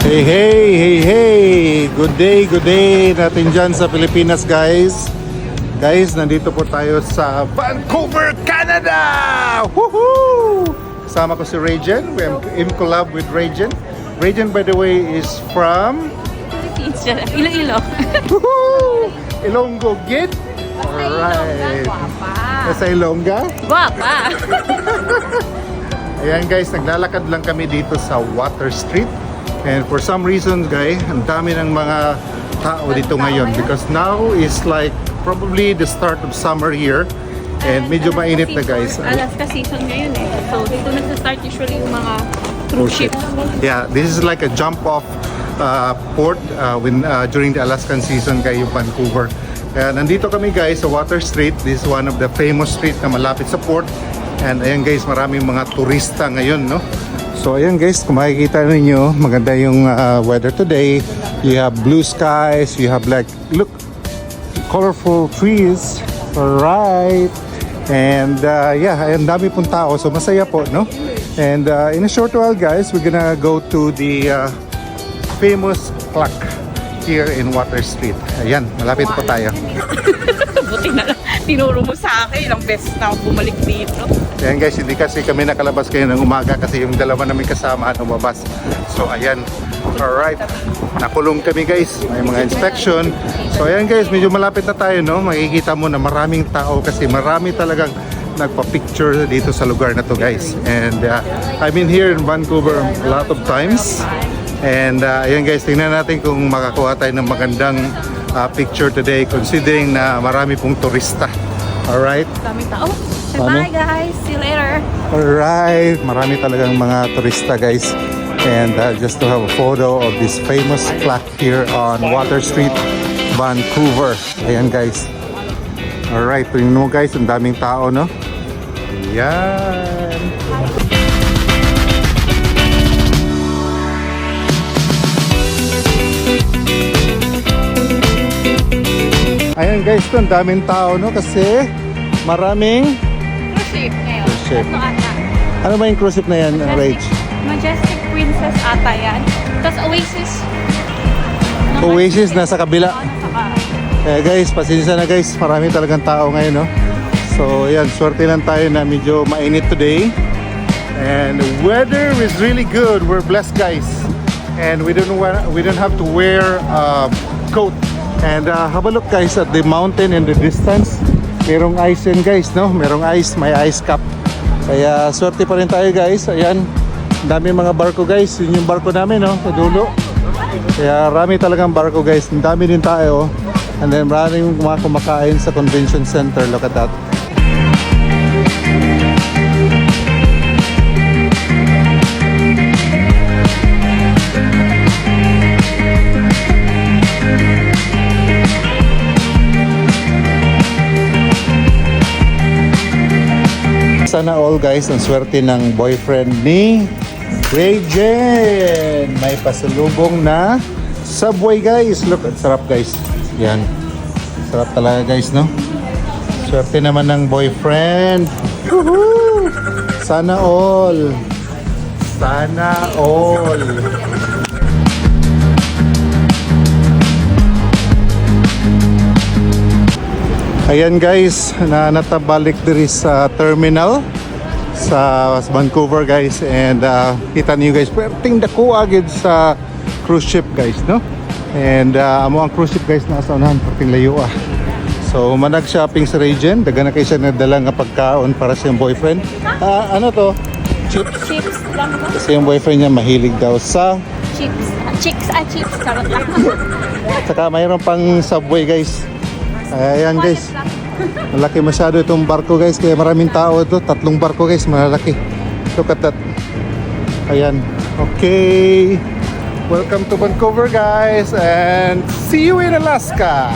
Hey, hey, hey, hey! Good day natin dyan sa Pilipinas, guys. Guys, nandito po tayo sa Vancouver, Canada! Woohoo! Kasama ko si Regen. We are in collab with Regen. Regen, by the way, is from Philippines siya. Iloilo. Woohoo! Ilonggo, Gid? Alright. Nasa Ilongga? Guwapa. Ayan guys, naglalakad lang kami dito sa Water Street. And for some reason guys, ang dami ng mga tao dito ngayon because now is like probably the start of summer here and medyo mainit na guys. Alaska season ngayon eh. So dito nagsa-start usually yung mga cruise ships. Yeah, this is like a jump off port when during the Alaskan season kayo Vancouver. Kaya nandito kami guys sa Water Street. This is one of the famous street na malapit sa port. And ayan guys, maraming mga turista ngayon, no? So ayan guys, kung makikita ninyo, maganda yung weather today. You have blue skies, you have like, look, colorful trees. Alright. And yeah, ayan, dami pong tao. So masaya po, no? And in a short while guys, we're gonna go to the famous clock here in Water Street. Ayan, malapit po tayo. Buti na lang. Tinuro mo sa akin. Ilang beses na ako bumalik dito. Ayan guys, hindi kasi kami nakalabas kayo ng umaga kasi yung dalawa namin kasama lumabas. So ayan, alright. Nakulong kami guys, may mga inspection. So ayan guys, medyo malapit na tayo, no? Makikita mo na maraming tao kasi marami talagang nagpa-picture dito sa lugar na to guys. And I've been here in Vancouver a lot of times. And ayan guys, tingnan natin kung makakuha tayo ng magandang picture today considering na marami pong turista. Alright? Daming tao. Bye guys. See you later. Alright, marami talagang mga turista guys. And just to have a photo of this famous clock here on Water Street, Vancouver. Ayan guys. Alright, tingnan mo guys, ang daming tao, no? Ayan. Ayan guys, ito ang daming tao, no? Kasi maraming Cruise ship ngayon. Cruise ship. Ito ata. ano ba yung cruise ship na yan, Rage? Majestic Princess ata yan. Tapos Oasis. Oasis nasa kabila. Nasa ka. Kaya guys, pasensya na guys, marami talagang tao ngayon, no? So yan, swerte lang tayo na medyo mainit today. And the weather is really good. We're blessed guys. And we don't have to wear a coat. And have a look guys at the mountain in the distance. Merong ice yan guys, no? Merong ice, may ice cap. Kaya swerte pa rin tayo guys. Ayan, dami mga barko guys. Yun yung barko namin, no? Sa dulo. Kaya rami talagang barko guys. Ang dami din tayo. And then maraming mga kumakain sa convention center. Look at that. Sana all guys, ang swerte ng boyfriend ni Regen. May pasalubong na Subway guys. Look, ang sarap guys. Yan. Sarap talaga guys, no? Swerte naman ng boyfriend. Woohoo! Sana all. Sana all. Ayan guys, natabalik diri sa terminal sa Vancouver guys. And kita niyo guys, perting dako agad sa cruise ship guys, no? And amo ang cruise ship guys nasa unahan, perting layo ah. So manag-shopping sa Regen, daga na kayo siya nadala nga pagkaon para sa yung boyfriend. Ano to? Chips? Chips lang ba? Kasi yung boyfriend niya mahilig daw sa Chips. Chicks. Chips. Karot lang. saka mayroon pang Subway guys. Ayan guys, malaki masyado itong barko guys, kaya maraming tao ito. 3 barko guys, malalaki. Look at that. Ayan. Okay, welcome to Vancouver guys, and see you in Alaska.